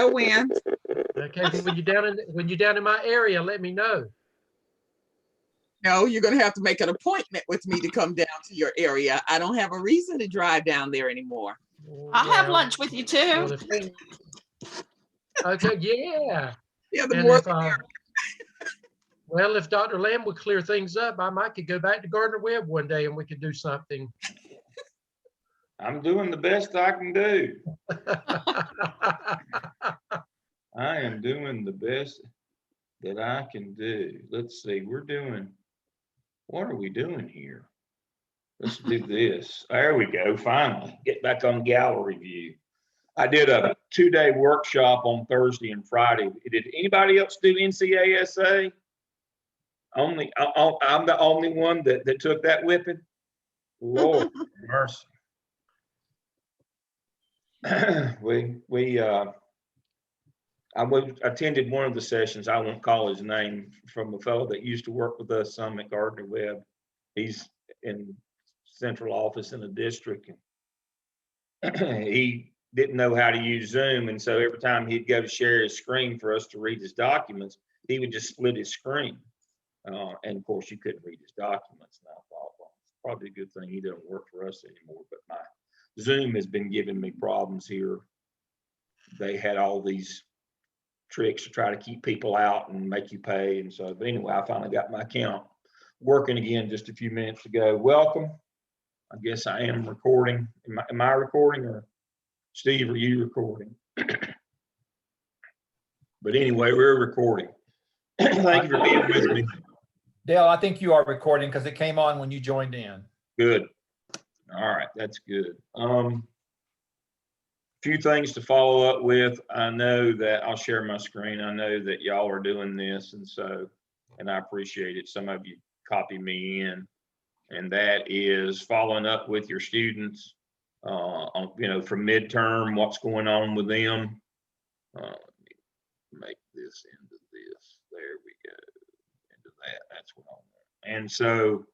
No wind. Okay, when you're down in my area, let me know. No, you're going to have to make an appointment with me to come down to your area. I don't have a reason to drive down there anymore. I'll have lunch with you too. Okay, yeah. Yeah, the And more if, well, if Dr. Lamb would clear things up, I might could go back to Gardner Webb one day and we could do something. I'm doing the best I can do. I am doing the best that I can do. Let's see, what are we doing here? Let's do this. There we go, finally. Get back on gallery view. I did a 2-day workshop on Thursday and Friday. Did anybody else do NCASA? I'm the only one that took that whipping? Lord mercy. I attended one of the sessions. I won't call his name, from a fellow that used to work with us some at Gardner Webb. He's in central office in the district, and he didn't know how to use Zoom, and so every time he'd go to share his screen for us to read his documents, he would just split his screen, and of course you couldn't read his documents. And I thought, well, it's probably a good thing he doesn't work for us anymore. But my Zoom has been giving me problems here. They had all these tricks to try to keep people out and make you pay. And so, but anyway, I finally got my account working again just a few minutes ago. Welcome. I guess I am recording. Am I recording, or Steve, are you recording? But anyway, we're recording. Thank you for being with me. Dale, I think you are recording because it came on when you joined in. Good. All right, that's good. Few things to follow up with. I know that I'll share my screen. I know that y'all are doing this, and I appreciate it. Some of you copy me in, and that is following up with your students on, for midterm, what's going on with them. Make this into this. There we go. Into that. That's what I'm there. And so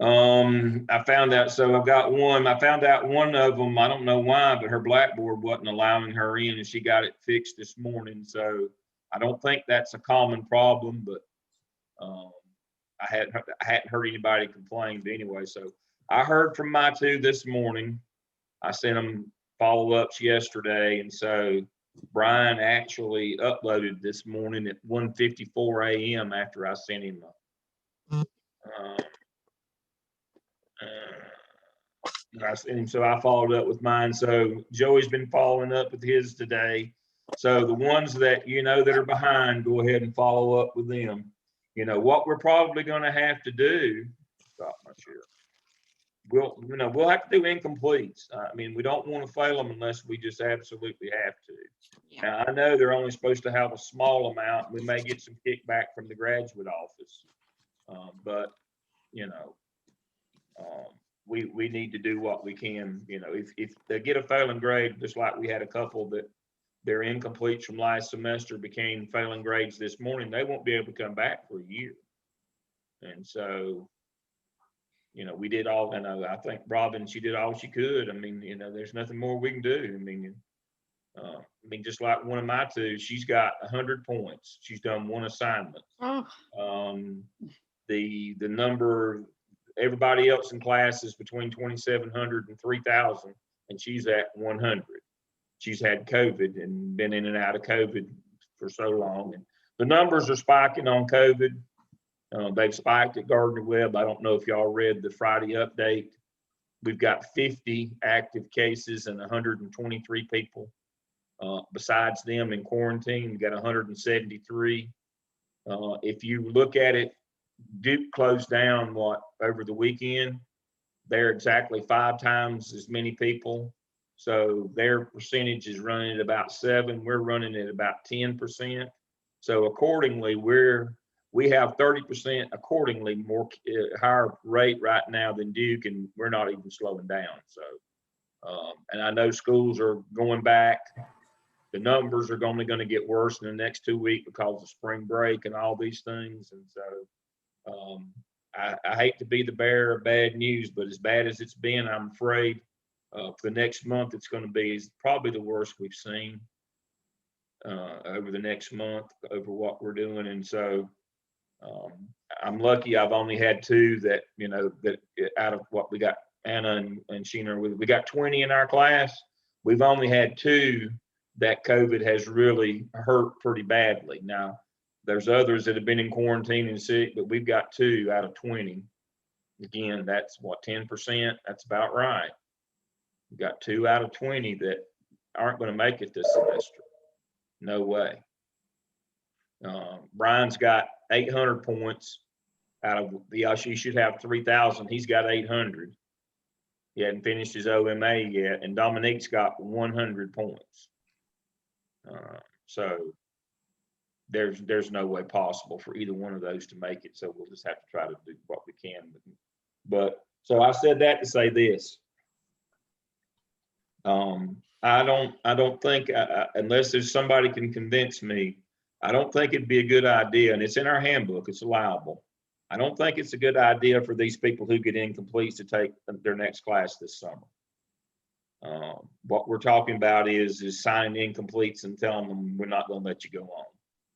I found out, I found out one of them, I don't know why, but her Blackboard wasn't allowing her in, and she got it fixed this morning. So I don't think that's a common problem, but I hadn't heard anybody complain. But anyway, so I heard from my two this morning. I sent them follow-ups yesterday, and so Brian actually uploaded this morning at 1:54 a.m. after I sent him so I followed up with mine. So Joey's been following up with his today. So the ones that that are behind, go ahead and follow up with them. What we're probably going to have to do. Stop my share. We'll have to do incompletes. I mean, we don't want to fail them unless we just absolutely have to. Yeah. Now, I know they're only supposed to have a small amount. We may get some kickback from the graduate office, but we need to do what we can. If they get a failing grade, just like we had a couple that their incompletes from last semester became failing grades this morning, they won't be able to come back for a year. And so, we did all, and I think Robin, she did all she could. I mean, there's nothing more we can do. I mean, just like one of my two, she's got 100 points. She's done one assignment. Oh. The number, everybody else in class is between 2,700 and 3,000, and she's at 100. She's had COVID and been in and out of COVID for so long. And the numbers are spiking on COVID. They've spiked at Gardner Webb. I don't know if y'all read the Friday update. We've got 50 active cases and 123 people. Besides them in quarantine, we've got 173. If you look at it, Duke closed down over the weekend. They're exactly 5 times as many people. So their percentage is running at about 7. We're running at about 10%. So accordingly, we have 30% accordingly more higher rate right now than Duke, and we're not even slowing down. So, and I know schools are going back. The numbers are only going to get worse in the next 2 weeks because of spring break and all these things. And so I hate to be the bearer of bad news, but as bad as it's been, I'm afraid for the next month, it's going to be probably the worst we've seen. over the next month over what we're doing. And so I'm lucky I've only had 2 that, you know, that out of what we got, Anna and Sheena, we got 20 in our class. We've only had 2 that COVID has really hurt pretty badly. Now, there's others that have been in quarantine and sick, but we've got 2 out of 20. Again, that's what, 10%? That's about right. We've got 2 out of 20 that aren't going to make it this semester. No way. Brian's got 800 points out of he should have 3,000. He's got 800. He hadn't finished his OMA yet, and Dominique's got 100 points. So there's no way possible for either one of those to make it. So we'll just have to try to do what we can. But so I said that to say this. I don't think unless there's somebody can convince me, I don't think it'd be a good idea, and it's in our handbook, it's allowable. I don't think it's a good idea for these people who get incompletes to take their next class this summer. What we're talking about is signing incompletes and telling them we're not going to let you go on.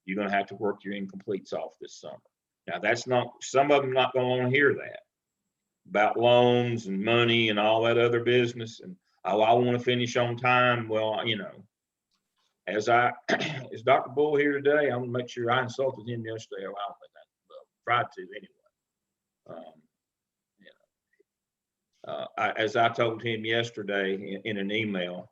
You're going to have to work your incompletes off this summer. Now that's not, some of them not going to want to hear that about loans and money and all that other business. And oh, I want to finish on time. Well, you know, as Dr. Bull here today, I'm going to make sure I insulted him yesterday. Well, tried to anyway. As I told him yesterday in an email,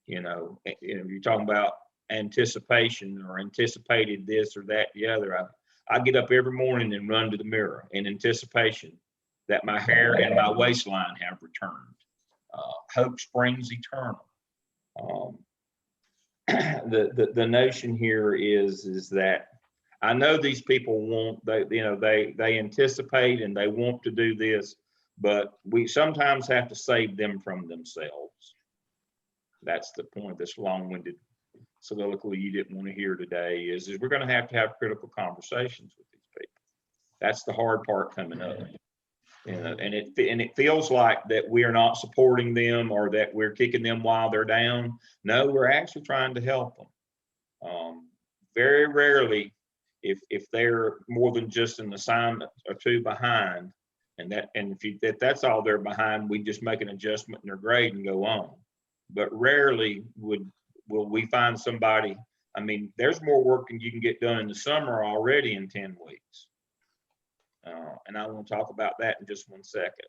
you're talking about anticipation or anticipated this or that, the other. I get up every morning and run to the mirror in anticipation that my hair and my waistline have returned. Hope springs eternal. The notion here is that I know these people they anticipate and they want to do this, but we sometimes have to save them from themselves. That's the point of this long-winded soliloquy you didn't want to hear today is we're going to have critical conversations with these people. That's the hard part coming up. And it feels like that we're not supporting them or that we're kicking them while they're down. No, we're actually trying to help them. Very rarely, if they're more than just an assignment or 2 behind, if that's all they're behind, we just make an adjustment in their grade and go on. But rarely will we find somebody. I mean, there's more work than you can get done in the summer already in 10 weeks. And I want to talk about that in just one second.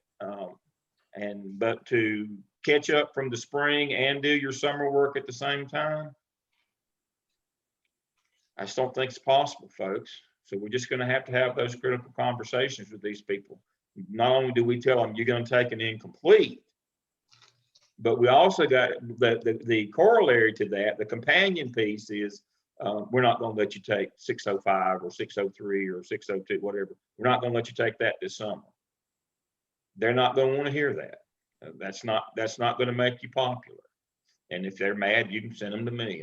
But to catch up from the spring and do your summer work at the same time, I just don't think it's possible, folks. So we're just going to have those critical conversations with these people. Not only do we tell them you're going to take an incomplete, but we also got the corollary to that, the companion piece is we're not going to let you take 605 or 603 or 602, whatever. We're not going to let you take that this summer. They're not going to want to hear that. That's not going to make you popular. And if they're mad, you can send them to me.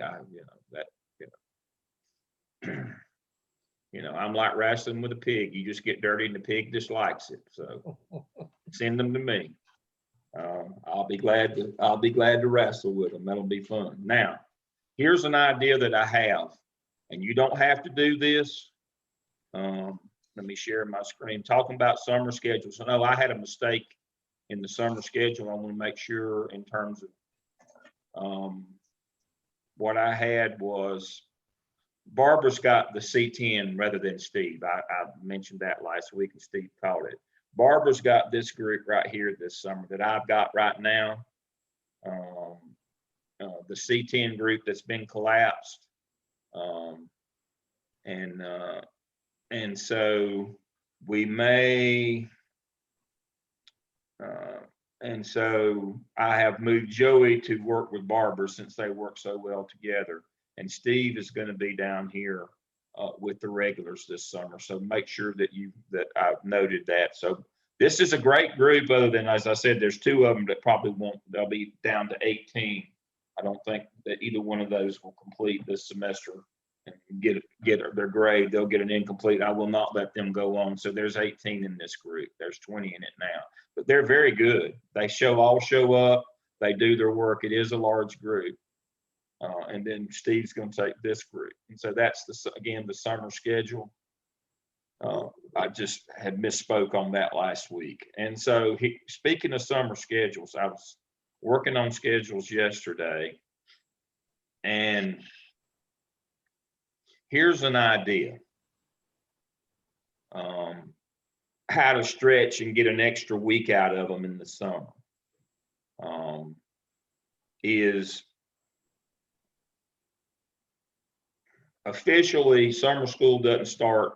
I'm like wrestling with a pig. You just get dirty and the pig dislikes it. So send them to me. I'll be glad to wrestle with them. That'll be fun. Now, here's an idea that I have, and you don't have to do this. Let me share my screen. Talking about summer schedules. I know I had a mistake in the summer schedule. I want to make sure in terms of what I had was Barbara's got the C10 rather than Steve. I mentioned that last week and Steve called it. Barbara's got this group right here this summer that I've got right now. The C10 group that's been collapsed. And so we may, and so I have moved Joey to work with Barbara since they work so well together. And Steve is going to be down here with the regulars this summer. So make sure that I've noted that. So this is a great group, other than, as I said, there's 2 of them that probably won't, they'll be down to 18. I don't think that either one of those will complete this semester and get their grade. They'll get an incomplete. I will not let them go on. So there's 18 in this group. There's 20 in it now, but they're very good. They all show up. They do their work. It is a large group. And then Steve's going to take this group. And so that's again, the summer schedule. I just had misspoke on that last week. And so speaking of summer schedules, I was working on schedules yesterday, and here's an idea. How to stretch and get an extra week out of them in the summer. Is officially summer school doesn't start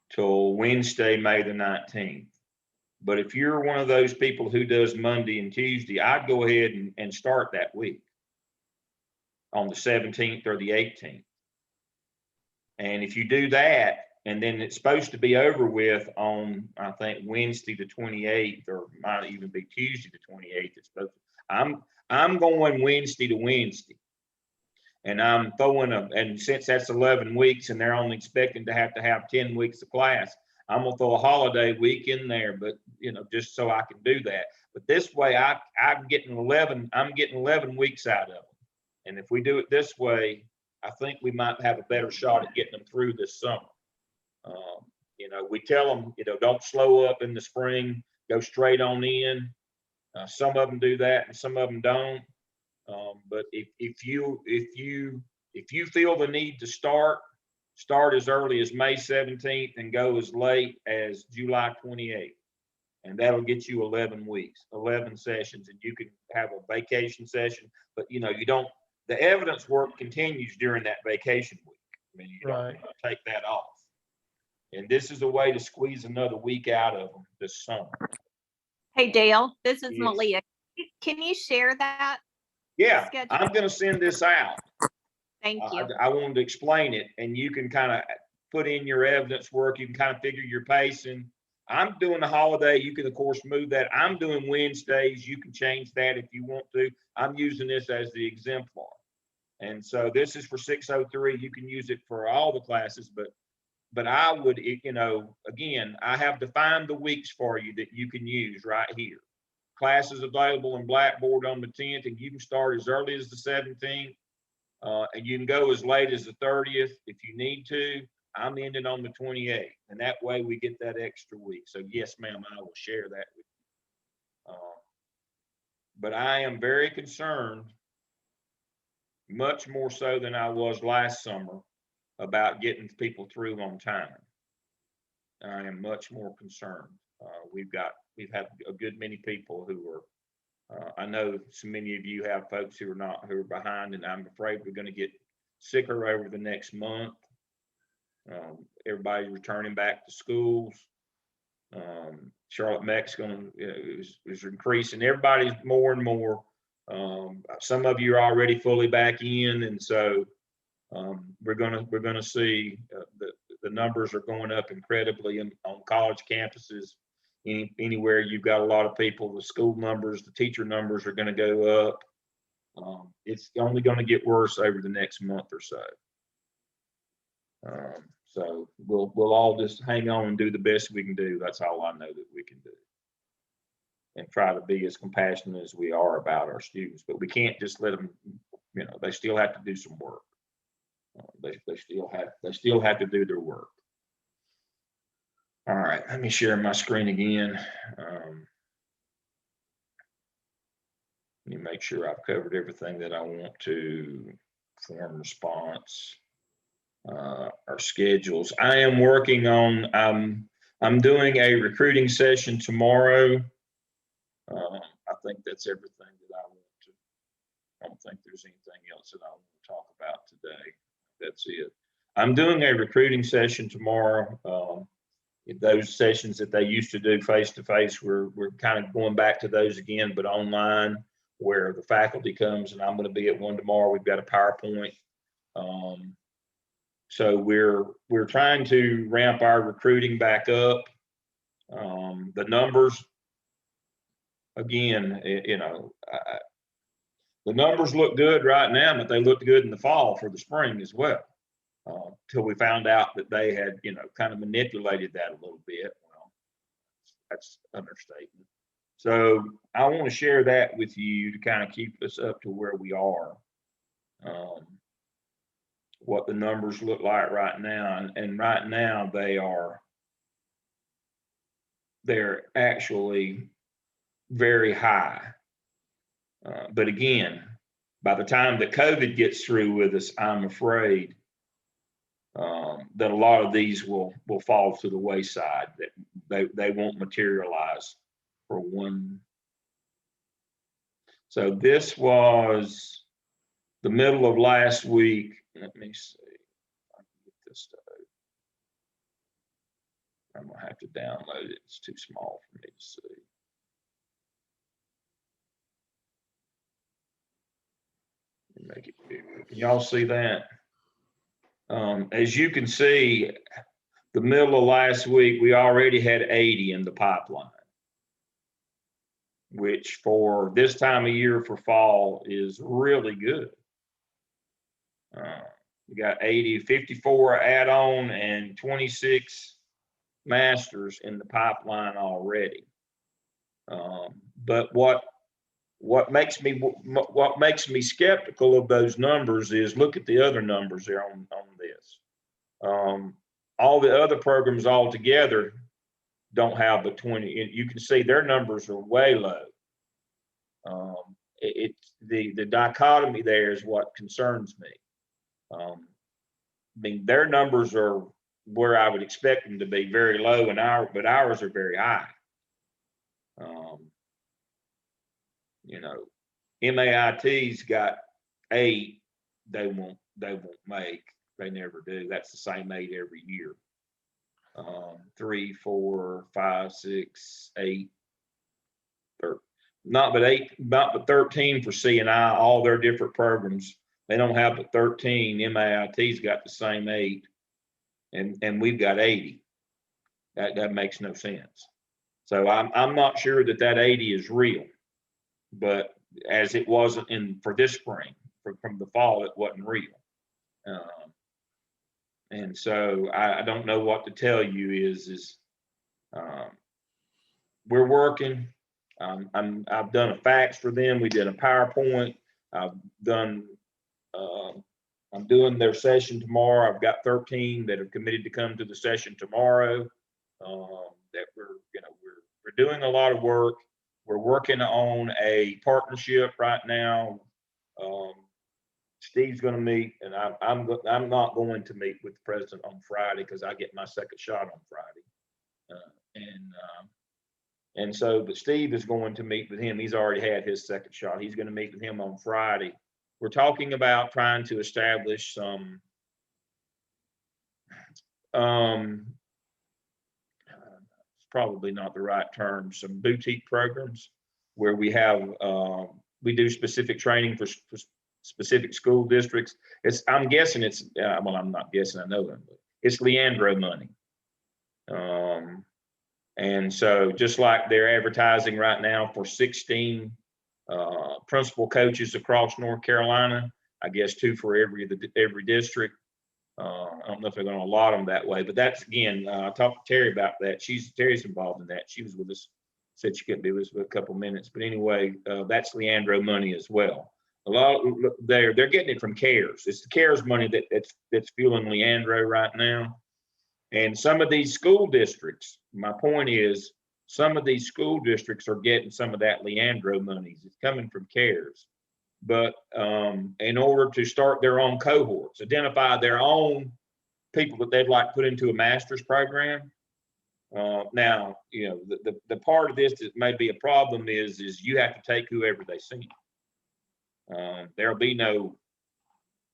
till Wednesday, May the 19th. But if you're one of those people who does Monday and Tuesday, I'd go ahead and start that week on the 17th or the 18th. And if you do that, and then it's supposed to be over with on, I think, Wednesday the 28th, or might even be Tuesday the 28th. It's supposed to, I'm going Wednesday to Wednesday. And I'm throwing and since that's 11 weeks and they're only expecting to have 10 weeks of class, I'm gonna throw a holiday week in there, but just so I can do that. But this way I'm getting 11 weeks out of them. And if we do it this way, I think we might have a better shot at getting them through this summer. We tell them, don't slow up in the spring, go straight on in. Some of them do that and some of them don't. But if you feel the need to start as early as May 17th and go as late as July 28th, and that'll get you 11 weeks, 11 sessions, and you can have a vacation session. But the evidence work continues during that vacation week. I mean, you don't take that off. And this is a way to squeeze another week out of them this summer. Hey Dale, this is Yes. Malia. Can you share that? Yeah, schedule? I'm going to send this out. Thank you. I wanted to explain it, and you can kind of put in your evidence work. You can kind of figure your pacing. I'm doing the holiday. You can, of course, move that. I'm doing Wednesdays. You can change that if you want to. I'm using this as the exemplar. And so this is for 603. You can use it for all the classes, but I would, again, I have defined the weeks for you that you can use right here. Classes available in Blackboard on the 10th, and you can start as early as the 17th, and you can go as late as the 30th if you need to. I'm ending on the 28th, and that way we get that extra week. So yes, ma'am, I will share that with you. But I am very concerned, much more so than I was last summer, about getting people through on time. I am much more concerned. We've had a good many people who are, I know so many of you have folks who are behind, and I'm afraid we're going to get sicker over the next month. Everybody's returning back to schools. Charlotte Meck's is increasing. Everybody's more and more. Some of you are already fully back in, and so we're gonna see the numbers are going up incredibly on college campuses. Anywhere you've got a lot of people, the school numbers, the teacher numbers are going to go up. It's only going to get worse over the next month or so. So we'll all just hang on and do the best we can do. That's all I know that we can do, and try to be as compassionate as we are about our students. But we can't just let them. They still have to do some work. They still have to do their work. All right, let me share my screen again. Let me make sure I've covered everything that I want to. Form response, our schedules. I am working on, I'm doing a recruiting session tomorrow. I think that's everything that I want to. I don't think there's anything else that I want to talk about today. That's it. I'm doing a recruiting session tomorrow. Those sessions that they used to do face-to-face, we're kind of going back to those again, but online, where the faculty comes, and I'm going to be at one tomorrow. We've got a PowerPoint. So we're trying to ramp our recruiting back up. The numbers, again, the numbers look good right now, but they looked good in the fall for the spring as well. Till we found out that they had, kind of manipulated that a little bit. Well, that's an understatement. So I want to share that with you to kind of keep us up to where we are. what the numbers look like right now. And right now they're actually very high. But again, by the time that COVID gets through with us, I'm afraid that a lot of these will fall to the wayside, that they won't materialize for one. So this was the middle of last week. Let me see. I can get this stuff. I'm gonna have to download it. It's too small for me to see. Let me make it bigger. Can y'all see that? As you can see, the middle of last week, we already had 80 in the pipeline, which for this time of year for fall is really good. We got 80, 54 add-on and 26 masters in the pipeline already. But what makes me skeptical of those numbers is look at the other numbers there on this. All the other programs all together don't have but 20. You can see their numbers are way low. It's the dichotomy there is what concerns me. I mean, their numbers are where I would expect them to be, very low, but ours are very high. You know, MAIT's got 8. They won't make. They never do. That's the same 8 every year. 3, 4, 5, 6, 8. Not but 13 for C&I. All their different programs. They don't have but 13. MAIT's got the same 8, and we've got 80. That makes no sense. So I'm not sure that 80 is real, but as it wasn't for this spring, from the fall, it wasn't real. And so I don't know what to tell you. We're working. I've done a fax for them. We did a PowerPoint. I'm doing their session tomorrow. I've got 13 that have committed to come to the session tomorrow. That we're doing a lot of work. We're working on a partnership right now. Steve's going to meet, and I'm not going to meet with the president on Friday because I get my second shot on Friday. And so, but Steve is going to meet with him. He's already had his second shot. He's going to meet with him on Friday. We're talking about trying to establish some it's probably not the right term, some boutique programs where we do specific training for specific school districts. I'm guessing it's, well, I'm not guessing, I know them, but it's Leandro money. And so just like they're advertising right now for 16 principal coaches across North Carolina, I guess 2 for every district. I don't know if they're going to allot them that way, but that's, again, I talked to Terry about that. Terry's involved in that. She was with us, said she couldn't be with us for a couple of minutes. But anyway, that's Leandro money as well. A lot they're getting it from CARES. It's the CARES money that's fueling Leandro right now. And some of these school districts, my point is, some of these school districts are getting some of that Leandro money. It's coming from CARES. But in order to start their own cohorts, identify their own people that they'd like to put into a master's program. Now, you know, the part of this that may be a problem is you have to take whoever they send. There'll be no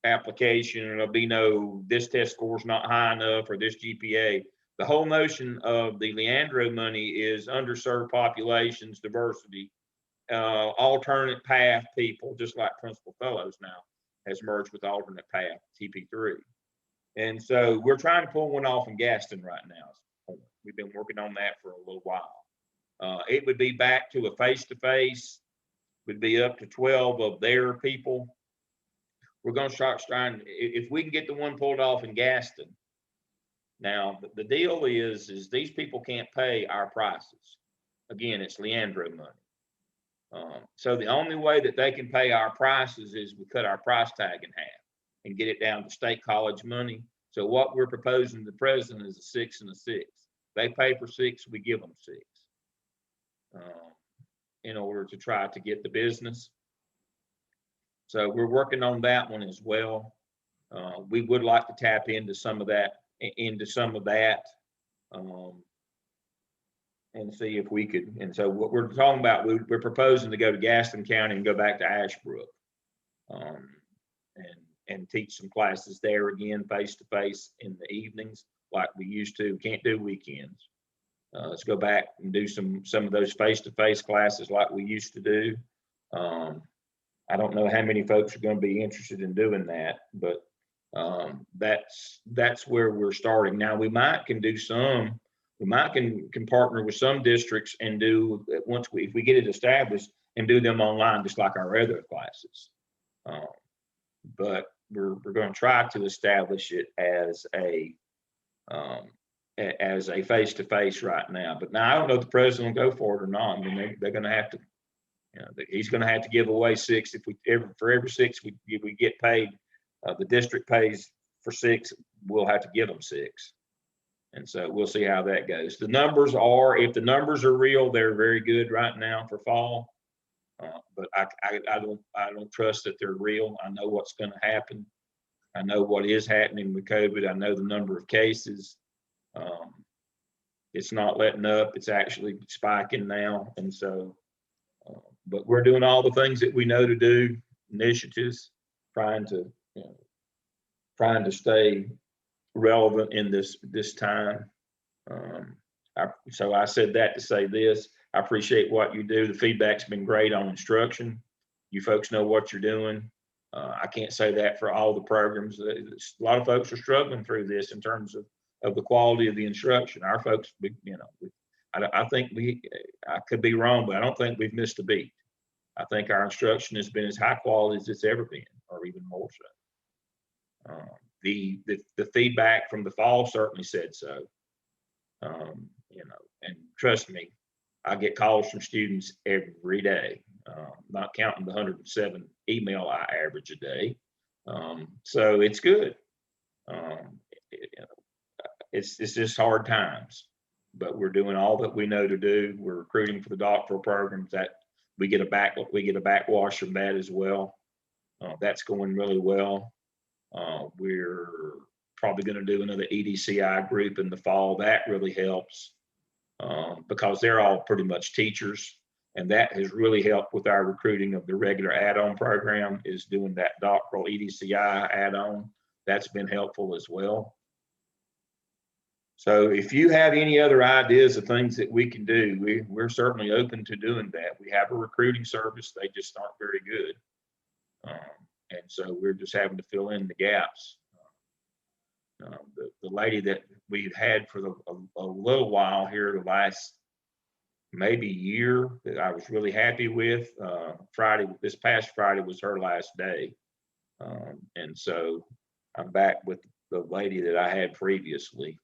application, and there'll be no, this test score is not high enough or this GPA. The whole notion of the Leandro money is underserved populations, diversity, alternate path people, just like Principal Fellows now has merged with alternate path, TP3. And so we're trying to pull one off in Gaston right now. We've been working on that for a little while. It would be back to a face-to-face, would be up to 12 of their people. We're going to start trying, if we can get the one pulled off in Gaston. Now, the deal is these people can't pay our prices. Again, it's Leandro money. So the only way that they can pay our prices is we cut our price tag in half and get it down to state college money. So what we're proposing to the president is a 6 and a 6. They pay for 6, we give them 6, in order to try to get the business. So we're working on that one as well. We would like to tap into some of that, and see if we could. And so what we're talking about, we're proposing to go to Gaston County and go back to Ashbrook, and teach some classes there again, face to face in the evenings like we used to. We can't do weekends. Let's go back and do some of those face to face classes like we used to do. I don't know how many folks are going to be interested in doing that, but that's where we're starting. Now we might can partner with some districts and do, if we get it established, and do them online just like our other classes. But we're going to try to establish it as a face-to-face right now. But now I don't know if the president will go for it or not. I mean, they're going to have to, he's going to have to give away 6. For every 6 we get paid, the district pays for 6, we'll have to give them 6. And so we'll see how that goes. If the numbers are real, they're very good right now for fall. But I don't trust that they're real. I know what's going to happen. I know what is happening with COVID. I know the number of cases. It's not letting up. It's actually spiking now. And so, but we're doing all the things that we know to do, initiatives, trying to stay relevant in this time. So I said that to say this. I appreciate what you do. The feedback's been great on instruction. You folks know what you're doing. I can't say that for all the programs. A lot of folks are struggling through this in terms of the quality of the instruction. Our folks, I think I could be wrong, but I don't think we've missed a beat. I think our instruction has been as high quality as it's ever been, or even more so. The feedback from the fall certainly said so. And trust me, I get calls from students every day, not counting the 107 email I average a day. So it's good. It's just hard times, but we're doing all that we know to do. We're recruiting for the doctoral programs that we get a backwash from that as well. That's going really well. We're probably going to do another EDCI group in the fall. That really helps because they're all pretty much teachers, and that has really helped with our recruiting of the regular add-on program, is doing that doctoral EDCI add-on. That's been helpful as well. So if you have any other ideas of things that we can do, we're certainly open to doing that. We have a recruiting service. They just aren't very good. And so we're just having to fill in the gaps. The lady that we've had for a little while here, the last maybe year, that I was really happy with, this past Friday was her last day. And so I'm back with the lady that I had previously.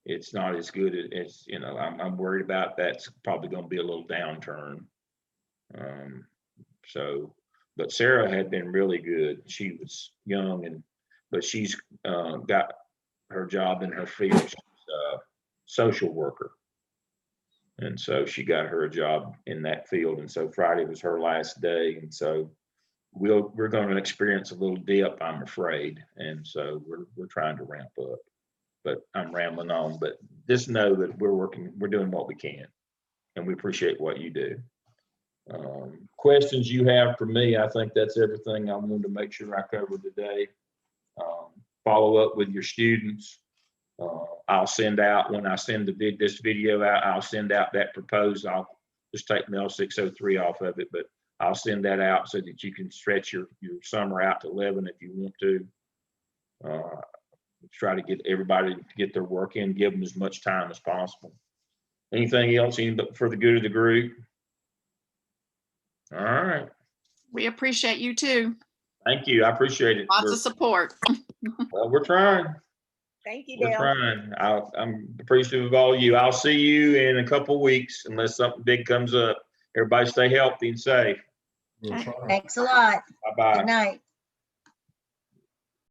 It's not as good as, I'm worried about that's probably going to be a little downturn. But Sarah had been really good. She was young, but she's got her job in her field. She's a social worker. And so she got her a job in that field. And so Friday was her last day. And so we're going to experience a little dip, I'm afraid. And so we're trying to ramp up. But I'm rambling on. But just know that we're doing what we can, and we appreciate what you do. Questions you have for me? I think that's everything I wanted to make sure I covered today. Follow up with your students. I'll send out, when I send this video out, I'll send out that proposed. I'll just take MELS 603 off of it, but I'll send that out so that you can stretch your summer out to 11 if you want to. Try to get everybody to get their work in, give them as much time as possible. Anything else for the good of the group? All right. We appreciate you too. Thank you. I appreciate it. Lots of support. Well, we're trying. Thank you, We're Dale. trying. I'm appreciative of all of you. I'll see you in a couple of weeks unless something big comes up. Everybody stay healthy and safe. Okay. Thanks a lot. Bye-bye. Good night.